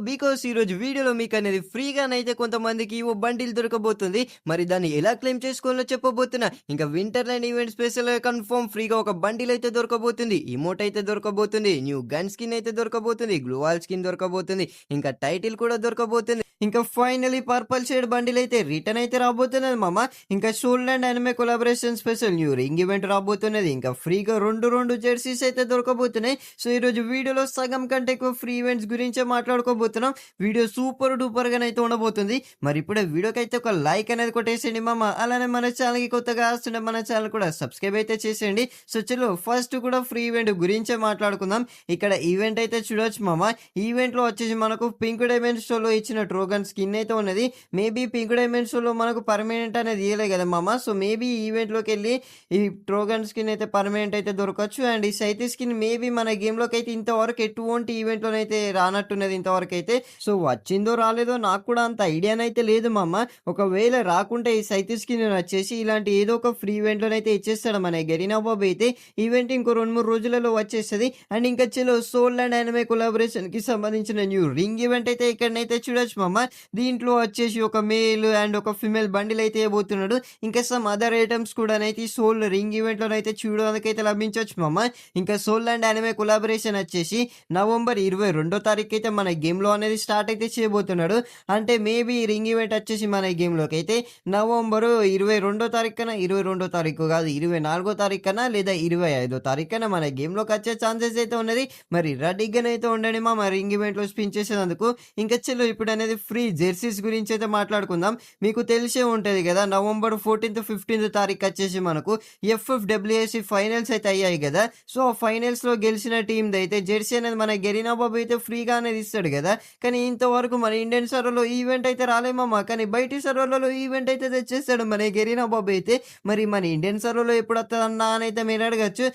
Because ఈరోజు వీడియోలో మీకనేది ఫ్రీగానైతే కొంతమందికి ఓ బండిల్ దొరకబోతుంది. మరి దాన్ని ఎలా క్లెయిమ్ చేసుకోవాలో చెప్పబోతున్నా. ఇంకా వింటర్‌ల్యాండ్ ఈవెంట్ స్పెషల్‌గా కన్ఫర్మ్ ఫ్రీగా ఒక బండిల్ అయితే దొరకబోతుంది. ఎమోట్ అయితే దొరకబోతుంది. న్యూ గన్ స్కిన్ అయితే దొరకబోతుంది. గ్లూ వాల్ స్కిన్ దొరకబోతుంది. ఇంకా టైటిల్ కూడా దొరకబోతుంది. ఇంకా ఫైనల్లీ పర్పల్ షేడ్ బండిల్ అయితే రిటర్న్ అయితే రాబోతున్నది మామ. ఇంకా Soul Land anime collaboration special new ring event రాబోతున్నది. ఇంకా ఫ్రీగా 2 జెర్సీస్ అయితే దొరకబోతున్నాయి. సో ఈరోజు వీడియోలో సగం కంటే ఎక్కువ ఫ్రీ ఈవెంట్స్ గురించే మాట్లాడుకోబోతున్నాం. వీడియో సూపర్ డూపర్‌గానైతే ఉండబోతుంది. మరి ఇప్పుడే వీడియోకైతే ఒక లైక్ అనేది కొట్టేసేయండి మామ. అలానే మన ఛానల్‌కి కొత్తగా వస్తుంటే మన ఛానల్ కూడా సబ్స్క్రైబ్ అయితే చేసేయండి. సో చలో ఫస్ట్ కూడా ఫ్రీ ఈవెంట్ గురించే మాట్లాడుకుందాం. ఇక్కడ ఈవెంట్ అయితే చూడొచ్చు మామ. ఈవెంట్‌లో వచ్చేసి మనకు పింక్ డైమండ్ షోలో ఇచ్చిన ట్రోగన్ స్కిన్ అయితే ఉన్నది. మేబీ పింక్ డైమండ్ షోలో మనకు పర్మనెంట్ అనేది ఇయ్యలే కదా మామ. సో మేబీ ఈవెంట్‌లోకెళ్ళి ఈ ట్రోగన్ స్కిన్ అయితే పర్మనెంట్ అయితే దొరకచ్చు. అండ్ ఈ సైతి స్కిన్ మేబీ మన గేమ్‌లోకి అయితే ఇంతవరకు ఎటువంటి ఈవెంట్‌లోనైతే రానట్టున్నది ఇంతవరకైతే. సో వచ్చిందో రాలేదో నాకు కూడా అంత ఐడియానైతే లేదు మామ. ఒకవేళ రాకుంటే ఈ సైతి స్కిన్ వచ్చేసి ఇలాంటి ఏదో ఒక ఫ్రీ ఈవెంట్‌లోనైతే ఇచ్చేస్తాడు మన గెరీనా బాబు అయితే. ఈవెంట్ ఇంకో 2, 3 రోజులలో వచ్చేస్తది. అండ్ ఇంకా చలో సోల్‌ల్యాండ్ యానిమే కొలాబరేషన్‌కి సంబంధించిన న్యూ రింగ్ ఈవెంట్ అయితే ఇక్కడనైతే చూడొచ్చు మామ. దీంట్లో వచ్చేసి ఒక మేల్ అండ్ ఒక ఫీమేల్ బండిల్ అయితే ఇవ్వబోతున్నాడు. ఇంకా సమ్ అదర్ ఐటమ్స్ కూడానైతే ఈ సోల్ రింగ్ ఈవెంట్‌లోనైతే చూడడానికైతే లభించొచ్చు మామ. ఇంకా సోల్‌ల్యాండ్ యానిమే కొలాబరేషన్ వచ్చేసి నవంబర్ 22వ తారీఖు అయితే మన గేమ్‌లో అనేది స్టార్ట్ అయితే చేయబోతున్నాడు. అంటే మేబీ రింగ్ ఈవెంట్ వచ్చేసి మన గేమ్‌లోకి అయితే నవంబర్ 22వ తారీఖు కన్నా 22వ తారీఖు కాదు 24వ తారీఖు కన్నా లేదా 25వ తారీఖు కన్నా మన గేమ్‌లోకి వచ్చే ఛాన్సెస్ అయితే ఉన్నది. మరి రెడీగానైతే ఉండండి మామ రింగ్ ఈవెంట్‌లో స్పిన్ చేసేందుకు. ఇంకా చలో ఇప్పుడు అనేది ఫ్రీ జెర్సీస్ గురించి అయితే మాట్లాడుకుందాం. మీకు తెలిసే ఉంటది కదా నవంబర్ 14th, 15th తారీఖు వచ్చేసి మనకు ఎఫ్ఎఫ్‌డబ్ల్యూఎసీ ఫైనల్స్ అయితే అయ్యాయి కదా. సో ఆ ఫైనల్స్‌లో గెలిచిన టీమ్‌ది అయితే జెర్సీ అనేది మన గెరీనా బాబు అయితే ఫ్రీగా అనేది ఇస్తాడు కదా. కానీ ఇంతవరకు మన ఇండియన్ సర్వర్‌లో ఈవెంట్ అయితే రాలే మామ. కానీ బయటి సర్వర్‌లలో ఈవెంట్ అయితే తెచ్చేస్తాడు మన గెరీనా బాబు అయితే. మరి మన ఇండియన్ సర్వర్‌లో ఎప్పుడు వస్తదన్నా అని అయితే మీరు అడగచ్చు.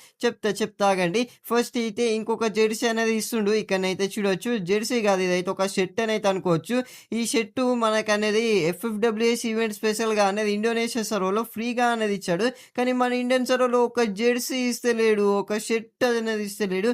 చెప్తా ఆగండి. ఫస్ట్ అయితే ఇంకొక జెర్సీ అనేది ఇస్తుండు. ఇక్కడనైతే చూడొచ్చు. జెర్సీ కాదు ఇదైతే ఒక షర్ట్ అని అయితే అనుకోవచ్చు. ఈ షర్టు మనకనేది ఎఫ్ఎఫ్‌డబ్ల్యూఎస్ ఈవెంట్ స్పెషల్‌గా అనేది ఇండోనేషియా సర్వర్‌లో ఫ్రీగా అనేది ఇచ్చాడు. కానీ మన ఇండియన్ సర్వర్‌లో ఒక జెర్సీ ఇస్తలేడు. ఒక షర్ట్ అనేది ఇస్తలేడు.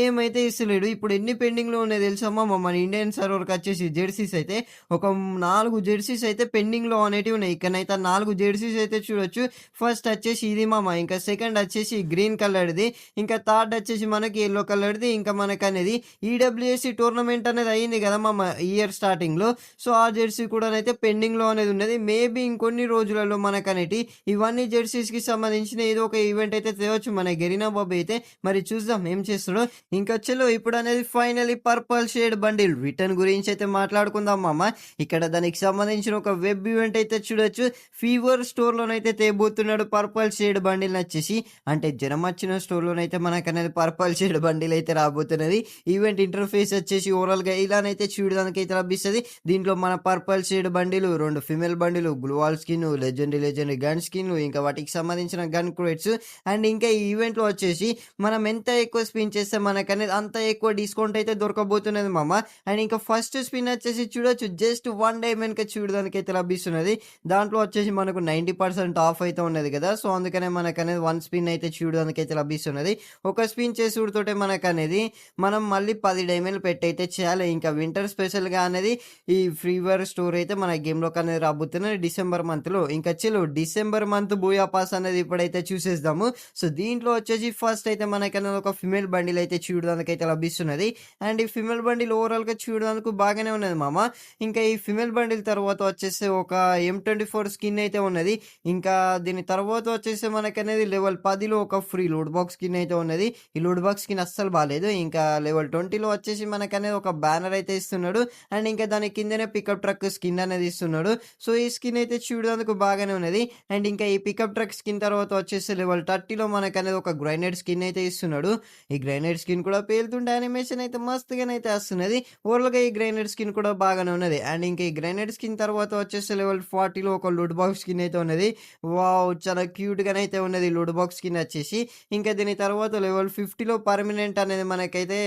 ఏమైతే ఇస్తలేడు. ఇప్పుడు ఎన్ని పెండింగ్‌లో ఉన్నాయి తెలుసమ్మా మన ఇండియన్ సర్వర్‌కి వచ్చేసి జెర్సీస్ అయితే ఒక 4 జెర్సీస్ అయితే పెండింగ్‌లో అనేటివి ఉన్నాయి. ఇక్కడనైతే 4 జెర్సీస్ అయితే చూడొచ్చు. ఫస్ట్ వచ్చేసి ఇది మామ. ఇంకా సెకండ్ వచ్చేసి గ్రీన్ కలర్‌ది. ఇంకా థర్డ్ వచ్చేసి మనకి యెల్లో కలర్‌ది. ఇంకా మనకనేది ఈడబ్ల్యూఎస్సీ టోర్నమెంట్ అనేది అయింది కదా మామ ఇయర్ స్టార్టింగ్‌లో. సో ఆ జెర్సీ కూడానైతే పెండింగ్‌లో అనేది ఉన్నది. మేబీ ఇంకొన్ని రోజులలో మనకనేటి ఇవన్నీ జెర్సీస్‌కి సంబంధించిన ఏదో ఒక ఈవెంట్ అయితే తేవచ్చు మన గెరీనా బాబు అయితే. మరి చూద్దాం ఏం చేస్తాడో. ఇంకా చలో ఇప్పుడు అనేది finally purple shade bundle return గురించి అయితే మాట్లాడుకుందాం మామ. ఇక్కడ దానికి సంబంధించిన ఒక వెబ్ ఈవెంట్ అయితే చూడొచ్చు. ఫీవర్ స్టోర్‌లోనైతే తేబోతున్నాడు పర్పల్ షేడ్ బండిల్ వచ్చేసి. అంటే జ్వరం వచ్చిన స్టోర్‌లోనైతే మనకనేది పర్పల్ షేడ్ బండిల్ అయితే రాబోతున్నది. ఈవెంట్ ఇంటర్ఫేస్ వచ్చేసి ఓవరాల్‌గా ఇలానైతే చూడడానికి అయితే లభిస్తది. దీంట్లో మన పర్పల్ షేడ్ బండిలు, 2 ఫీమేల్ బండిలు, glue wall skin, legendary gun స్కిన్‌లు, ఇంకా వాటికి సంబంధించిన గన్ క్రేట్స్ అండ్ ఇంకా ఈ ఈవెంట్‌లో వచ్చేసి మనం ఎంత ఎక్కువ స్పిన్ చేస్తే మనకనేది అంత ఎక్కువ డిస్కౌంట్ అయితే దొరకబోతున్నది మామ. అండ్ ఇంకా ఫస్ట్ స్పిన్ వచ్చేసి చూడొచ్చు జస్ట్ 1 డైమండ్‌కి చూడడానికి అయితే లభిస్తున్నది. దాంట్లో వచ్చేసి మనకు 90% ఆఫ్ అయితే ఉన్నది కదా. సో అందుకనే మనకనేది 1 స్పిన్ అయితే చూడడానికి అయితే లభిస్తున్నది. ఒక స్పిన్ చేసుడుతోటే మనకనేది మనం మళ్ళీ 10 డైమండ్లు పెట్టయితే చేయాలి. ఇంకా వింటర్ స్పెషల్‌గా అనేది ఈ ఫీవర్ స్టోర్ అయితే మన గేమ్‌లోకి అనేది రాబోతున్నది డిసెంబర్ మంత్‌లో. ఇంకా చలో డిసెంబర్ మంత్ బూయా పాస్ అనేది ఇప్పుడైతే చూసేద్దాము. సో దీంట్లో వచ్చేసి ఫస్ట్ అయితే మనకనేది ఒక ఫీమేల్ బండిల్ అయితే చూడడానికి అయితే లభిస్తున్నది. అండ్ ఈ ఫీమేల్ బండిల్ ఓవరాల్‌గా చూడడానికి బాగానే ఉన్నది మామ. ఇంకా ఈ ఫీమేల్ బండిల్ తర్వాత వచ్చేసి ఒక M24 స్కిన్ అయితే ఉన్నది. ఇంకా దీని తర్వాత వచ్చేసి మనకనేది లెవెల్ 10లో ఒక ఫ్రీ లూట్ బాక్స్ స్కిన్ అయితే ఉన్నది. ఈ లూట్ బాక్స్ స్కిన్ అస్సలు బాలేదు. ఇంకా లెవెల్ 20లో వచ్చేసి మనకనేది ఒక బ్యానర్ అయితే ఇస్తున్నాడు. అండ్ ఇంకా దాని కిందనే పికప్ ట్రక్ స్కిన్ అనేది ఇస్తున్నాడు. సో ఈ స్కిన్ అయితే చూడడానికి బాగానే ఉన్నది. అండ్ ఇంకా ఈ పికప్ ట్రక్ స్కిన్ తర్వాత వచ్చేసి లెవెల్ 30లో మనకనేది ఒక గ్రైనేడ్ స్కిన్ అయితే ఇస్తున్నాడు. ఈ గ్రైనేడ్ స్కిన్ కూడా పేలుతుండే యానిమేషన్ అయితే మస్తుగానైతే వస్తున్నది. ఓవరాల్‌గా ఈ గ్రైనేడ్ స్కిన్ కూడా బాగానే ఉన్నది. అండ్ ఇంకా ఈ గ్రైనేడ్ స్కిన్ తర్వాత వచ్చేసి లెవెల్ 40లో ఒక లూట్ బాక్స్ స్కిన్ అయితే ఉన్నది. వావ్! చాలా క్యూట్‌గానైతే ఉన్నది లూట్ బాక్స్ స్కిన్ వచ్చేసి. ఇంకా దీని తర్వాత లెవెల్ 50లో పర్మనెంట్ అనేది మనకైతే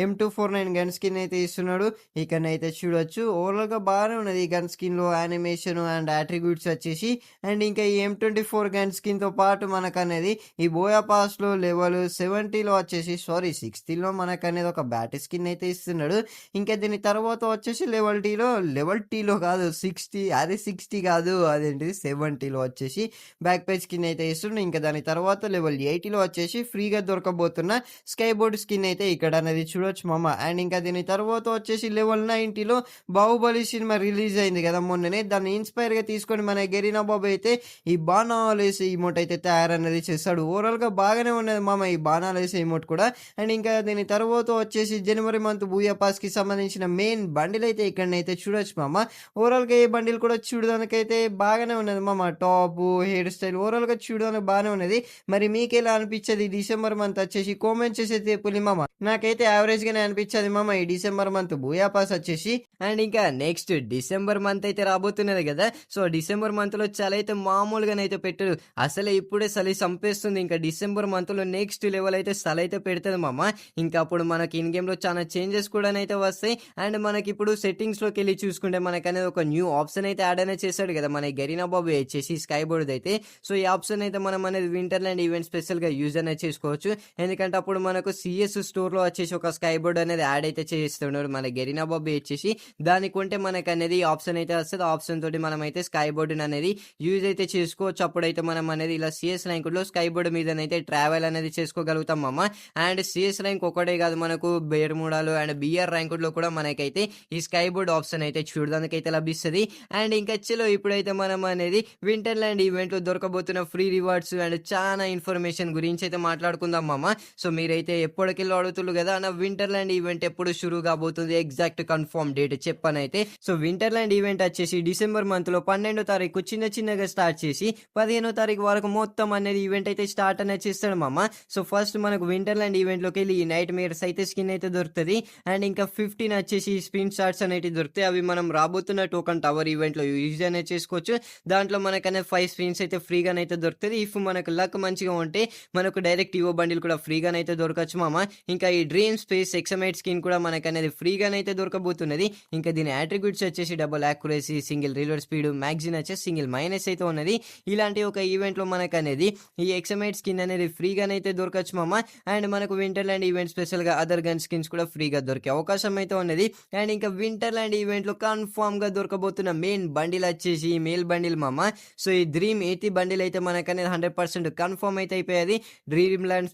M249 గన్ స్కిన్ అయితే ఇస్తున్నాడు. ఇక్కడనైతే చూడొచ్చు. ఓవరాల్‌గా బాగానే ఉన్నది ఈ గన్ స్కిన్‌లో యానిమేషన్ అండ్ అట్రిబ్యూట్స్ వచ్చేసి. అండ్ ఇంకా ఈ M24 గన్ స్కిన్‌తో పాటు మనకనేది ఈ బోయా పాస్‌లో లెవెల్ 70లో వచ్చేసి 60లో మనకనేది ఒక బ్యాట్ స్కిన్ అయితే ఇస్తున్నాడు. ఇంకా దీని తర్వాత వచ్చేసి లెవెల్ టీలో కాదు 60 అదే 60 కాదు అదేంటిది 70లో వచ్చేసి బ్యాక్ పేజ్ స్కిన్ అయితే ఇస్తుండు. ఇంకా దాని తర్వాత లెవెల్ 80లో వచ్చేసి ఫ్రీగా దొరకబోతున్న స్కై బోర్డ్ స్కిన్ అయితే ఇక్కడ అనేది చూడొచ్చు మామ. అండ్ ఇంకా దీని తర్వాత వచ్చేసి లెవెల్ 90లో బాహుబలి సినిమా రిలీజ్ అయింది కదా మొన్ననే. దాన్ని ఇన్స్పైర్‌గా తీసుకొని మన గెరీనా బాబు అయితే ఈ బాణాలేసే ఎమోట్ అయితే తయారనేది చేస్తాడు. ఓవరాల్‌గా బాగానే ఉన్నది మామ ఈ బాణాలేసే ఎమోట్ కూడా. అండ్ ఇంకా దీని తర్వాత వచ్చేసి జనవరి మంత్ బూయా పాస్‌కి సంబంధించిన మెయిన్ బండిల్ అయితే ఇక్కడనైతే చూడొచ్చు మామ. ఓవరాల్‌గా ఈ బండిల్ కూడా చూడడానికైతే బాగానే ఉన్నది మామ. టాపు, హెయిర్ స్టైల్ ఓవరాల్‌గా చూడడానికి బాగానే ఉన్నది. మరి మీకెలా అనిపించేది డిసెంబర్ మంత్ వచ్చేసి కామెంట్ చేసి తెప్పులి మామ. నాకైతే యావరేజ్‌గానే అనిపించేది మామ ఈ డిసెంబర్ మంత్ బూయా పాస్ వచ్చేసి. అండ్ ఇంకా నెక్స్ట్ డిసెంబర్ మంత్ అయితే రాబోతున్నది కదా. సో డిసెంబర్ మంత్‌లో చలైతే మామూలుగానైతే పెట్టడు. అసలే ఇప్పుడే చలి సంపేస్తుంది. ఇంకా డిసెంబర్ మంత్‌లో నెక్స్ట్ లెవెల్ అయితే చలైతే పెడతది మామ. ఇంకా అప్పుడు మనకి ఇన్ గేమ్‌లో చాలా చేంజెస్ కూడానైతే వస్తాయి. అండ్ మనకిప్పుడు సెట్టింగ్స్‌లోకెళ్ళి చూసుకుంటే మనకనేది ఒక న్యూ ఆప్షన్ అయితే యాడ్ అనేది చేశాడు కదా మన గరీనా బాబు వచ్చేసి స్కై బోర్డ్‌దైతే. సో ఈ ఆప్షన్ అయితే మనం అనేది వింటర్‌ల్యాండ్ ఈవెంట్ స్పెషల్‌గా యూజ్ అనేది చేసుకోవచ్చు. ఎందుకంటే అప్పుడు మనకు సీఎస్ స్టోర్‌లో వచ్చేసి ఒక స్కై బోర్డ్ అనేది యాడ్ అయితే చేస్తున్నాడు మన గరీనా బాబు వచ్చేసి. దాన్ని కొంటే మనకనేది ఆప్షన్ అయితే వస్తది. ఆ ఆప్షన్ తోటి మనమైతే స్కై బోర్డ్‌ని అనేది యూజ్ అయితే చేసుకోవచ్చు. అప్పుడైతే మనం అనేది ఇలా సీఎస్ ర్యాంకులో స్కై బోర్డ్ మీదనైతే ట్రావెల్ అనేది చేసుకోగలుగుతాం మామ. అండ్ సీఎస్ ర్యాంక్ ఒకటే కాదు మనకు బెర్ముడాలో అండ్ బిఆర్ ర్యాంకుల్లో కూడా మనకైతే ఈ స్కై బోర్డ్ ఆప్షన్ అయితే చూడడానికైతే లభిస్తది. అండ్ ఇంకా చలో ఇప్పుడైతే మనం అనేది వింటర్‌ల్యాండ్ ఈవెంట్‌లో దొరకబోతున్న ఫ్రీ రివార్డ్స్ అండ్ చాలా ఇన్ఫర్మేషన్ గురించి అయితే మాట్లాడుకుందాం మామ. సో మీరైతే ఎప్పటికెళ్ళో అడుగుతున్నారు కదా అన్న వింటర్‌ల్యాండ్ ఈవెంట్ ఎప్పుడు షురూ కాబోతుంది ఎగ్జాక్ట్ కన్ఫర్మ్ డేట్ చెప్పనైతే. సో వింటర్‌ల్యాండ్ ఈవెంట్ వచ్చేసి డిసెంబర్ మంత్‌లో 12వ తారీఖు చిన్నగా స్టార్ట్ చేసి 15వ తారీఖు వరకు మొత్తం అనేది ఈవెంట్ అయితే స్టార్ట్ అనేది చేస్తాడు మామ. సో ఫస్ట్ మనకు వింటర్‌ల్యాండ్ ఈవెంట్‌లోకి వెళ్ళి ఈ నైట్ మేర్స్ అయితే స్కిన్ అయితే దొరుకుతది. అండ్ ఇంకా 15 వచ్చేసి స్పిన్ షాట్స్ అనేటివి దొరుకుతాయి. అవి మనం రాబోతున్న టోకన్ టవర్ ఈవెంట్‌లో యూజ్ అనేది చేసుకోవచ్చు. దాంట్లో మనకనేది 5 స్పిన్స్ అయితే ఫ్రీగానైతే దొరుకుతది. ఇఫ్ మనకు లక్ మంచిగా ఉంటే మనకు డైరెక్ట్ ఈవో బండిల్ కూడా ఫ్రీగానైతే దొరకచ్చు మామ. ఇంకా ఈ డ్రీమ్ స్పేస్ ఎక్సమైట్ స్కిన్ కూడా మనకనేది ఫ్రీగానైతే దొరకబోతున్నది. ఇంకా దీని అట్రిబ్యూట్స్ వచ్చేసి double accuracy, single reload speed, magazine వచ్చేసి సింగిల్ మైనస్ అయితే ఉన్నది. ఇలాంటి ఒక ఈవెంట్లో మనకనేది ఈ ఎక్సమైట్ స్కిన్ అనేది ఫ్రీగానైతే దొరకచ్చు మామ. అండ్ మనకు వింటర్‌ల్యాండ్ ఈవెంట్ స్పెషల్‌గా అదర్ గన్ స్కిన్స్ కూడా ఫ్రీగా దొరికే అవకాశం అయితే ఉన్నది. అండ్ ఇంకా వింటర్‌ల్యాండ్ ఈవెంట్‌లో కన్ఫర్మ్‌గా దొరకబోతున్న మెయిన్ బండిల్ వచ్చేసి మేల్ బండిల్ మామ. సో ఈ డ్రీమ్ 80 బండిల్ అయితే మనకనేది 100% కన్ఫర్మ్ అయితే అయిపోయేది. డ్రీమ్‌ల్యాండ్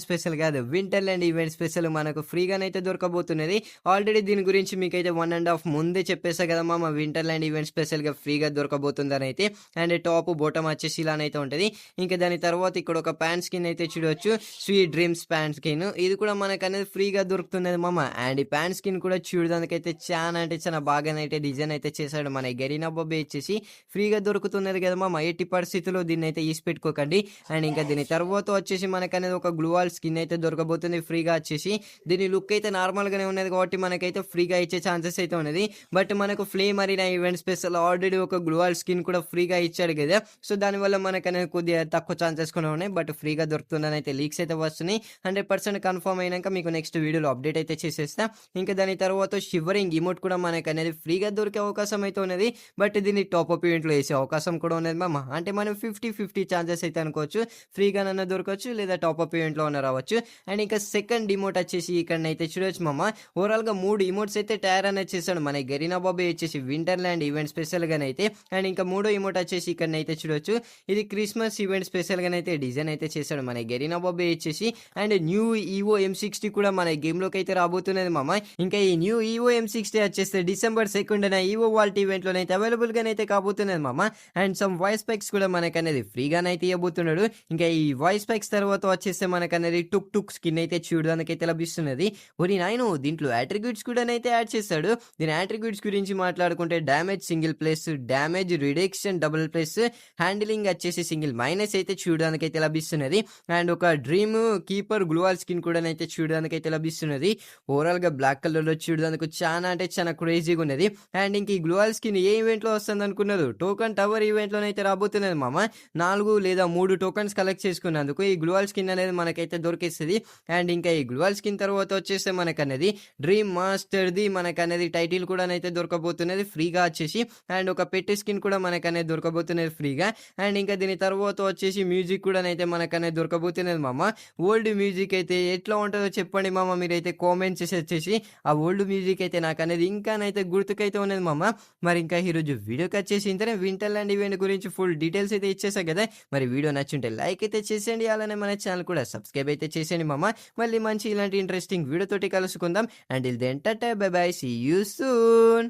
స్పెషల్ కాదు వింటర్‌ల్యాండ్ ఈవెంట్ స్పెషల్ మనకు ఫ్రీగానైతే దొరకబోతున్నది. ఆల్రెడీ దీని గురించి మీకైతే 1.5 ముందే చెప్పేసా కదా మామ వింటర్‌ల్యాండ్ ఈవెంట్ స్పెషల్‌గా ఫ్రీగా దొరకబోతుందని అయితే. అండ్ టాప్ బాటమ్ వచ్చేసి ఇలానైతే ఉంటది. ఇంకా దాని తర్వాత ఇక్కడ ఒక ప్యాంట్ స్కిన్ అయితే చూడొచ్చు. స్వీట్ డ్రీమ్స్ ప్యాంట్ స్కిన్ ఇది కూడా మనకనేది ఫ్రీగా దొరుకుతున్నది మామ. అండ్ ఈ ప్యాంట్ స్కిన్ కూడా చూడడానికైతే చాలా అంటే చాలా బాగానైతే డిజైన్ అయితే చేశాడు మన గరీనా బాబు వచ్చేసి. ఫ్రీగా దొరుకుతున్నది కదా మామ. ఎట్టి పరిస్థితుల్లో దీన్ని అయితే ఈసి పెట్టుకోకండి. అండ్ ఇంకా దీని తర్వాత వచ్చేసి మనకనేది ఒక గ్లూవాల్ స్కిన్ అయితే దొరకబోతుంది ఫ్రీగా వచ్చేసి. దీని లుక్ అయితే నార్మల్గానే ఉన్నది కాబట్టి మనకైతే ఫ్రీగా ఇచ్చే ఛాన్సెస్ అయితే ఉన్నది. బట్ మనకు flame arena event special already ఒక గ్లూవాల్ స్కిన్ కూడా ఫ్రీగా ఇచ్చాడు కదా. సో దానివల్ల మనకనేది కొద్దిగా తక్కువ ఛాన్సెస్ కూడా ఉన్నాయి. బట్ ఫ్రీగా దొరుకుతుందని అయితే లీక్స్ అయితే వస్తున్నాయి. 100% కన్ఫర్మ్ అయినాక మీకు నెక్స్ట్ వీడియోలో అప్డేట్ అయితే చేసేస్తా. ఇంకా దాని తర్వాత షివరింగ్ ఇమోట్ కూడా మనకనేది ఫ్రీగా దొరికే అవకాశం అయితే ఉన్నది. బట్ దీన్ని టాప్ అప్ ఈవెంట్లో వేసే అవకాశం కూడా ఉన్నది మామ. అంటే మనం 50-50 ఛాన్సెస్ అయితే అనుకోవచ్చు. ఫ్రీగానన్నా దొరకవచ్చు లేదా టాప్ అప్ ఈవెంట్లో అన్న రావచ్చు. అండ్ ఇంకా సెకండ్ ఇమోట్ వచ్చేసి ఇక్కడనైతే చూడొచ్చు మామ. ఓవరాల్గా 3 ఇమోట్స్ అయితే తయారు అనేది చేశాడు మన గరీనా బాబు వచ్చేసి వింటర్‌ల్యాండ్ ఈవెంట్ స్పెషల్గానైతే. అండ్ ఇంకా మూడో ఇమోట్ వచ్చేసి ఇక్కడనైతే చూడొచ్చు. ఇది క్రిస్మస్ ఈవెంట్ స్పెషల్గానైతే డిజైన్ అయితే చేశాడు మన గరీనా బాబు వచ్చేసి. అండ్ న్యూ ఈవో M60 కూడా మన గేమ్లోకి అయితే రాబోతున్నది మామ. ఇంకా ఈ న్యూ ఈవో M60 వచ్చేస్తే డిసెంబర్ 2న ఈవో వాల్ట్ ఈవెంట్లోనైతే అవైలబుల్గానైతే కాబోతున్నది మామ. అండ్ సమ్ వాయిస్ ప్యాక్స్ కూడా మనకనేది ఫ్రీగానైతే ఇవ్వబోతున్నాడు. ఇంకా ఈ వాయిస్ ప్యాక్స్ తర్వాత వచ్చేస్తే మనకనేది టుక్ స్కిన్ అయితే చూడడానికి అయితే లభిస్తున్నది. ఓరి నాయనో దీంట్లో అట్రిబ్యూట్స్ కూడా అయితే యాడ్ చేస్తాడు. దీని అట్రిబ్యూట్స్ గురించి మాట్లాడుకుంటే damage single plus, damage reduction double plus, handling వచ్చేసి సింగిల్ మైనస్ అయితే చూడడానికి అయితే లభిస్తున్నది. అండ్ ఒక డ్రీమ్ కీపర్ గ్లూవాల్ స్కిన్ కూడా అయితే చూడడానికి అయితే లభిస్తున్నది. ఓవరాల్ గా బ్లాక్ కలర్ లో చూడడానికి చాలా అంటే చాలా క్రేజీగా ఉన్నది. అండ్ ఇంక ఈ గ్లూవాల్ స్కిన్ ఏ ఈవెంట్ లో వస్తుంది అనుకున్నారు? టోకన్ టవర్ ఈవెంట్ లోనైతే రాబోతున్నది మామ. 4 లేదా 3 టోకన్స్ కలెక్ట్ చేసుకున్నందుకు ఈ గ్లూవాల్ స్కిన్ అనేది మనకైతే దొరికేస్తుంది. అండ్ ఇంకా ఈ గ్లూవాల్ స్కిన్ తర్వాత వచ్చేస్తే మనకనేది డ్రీమ్ మాస్టర్ది మనకనేది టైటిల్ కూడా అయితే దొరకబోతున్నది ఫ్రీగా వచ్చేసి. అండ్ ఒక పెట్టి స్కిన్ కూడా మనకనేది దొరకబోతున్నది ఫ్రీగా. అండ్ ఇంకా దీని తర్వాత వచ్చేసి మ్యూజిక్ కూడా అయితే మనకనేది దొరకబోతున్నది మామ. ఓల్డ్ మ్యూజిక్ అయితే ఎట్లా ఉంటుందో చెప్పండి మామ మీరైతే కామెంట్ చేసి వచ్చేసి. ఆ ఓల్డ్ మ్యూజిక్ అయితే నాకనేది ఇంకానైతే గుర్తుకైతే ఉన్నది మామ. మరి ఇంకా ఈరోజు వీడియోకొచ్చేసి ఇంతనే వింటర్‌లాండ్ ఈవెంట్ గురించి ఫుల్ డీటెయిల్స్ అయితే ఇచ్చేసా గదా! మరి వీడియో నచ్చుంటే లైక్ అయితే చేసేయండి. అలానే మన ఛానెల్ కూడా సబ్స్క్రైబ్ అయితే చేసేయండి మామ. మళ్ళీ మంచి ఇలాంటి ఇంట్రెస్టింగ్ వీడియోతోటి కలుసుకుందాం. Until then tata bye bye. See you soon.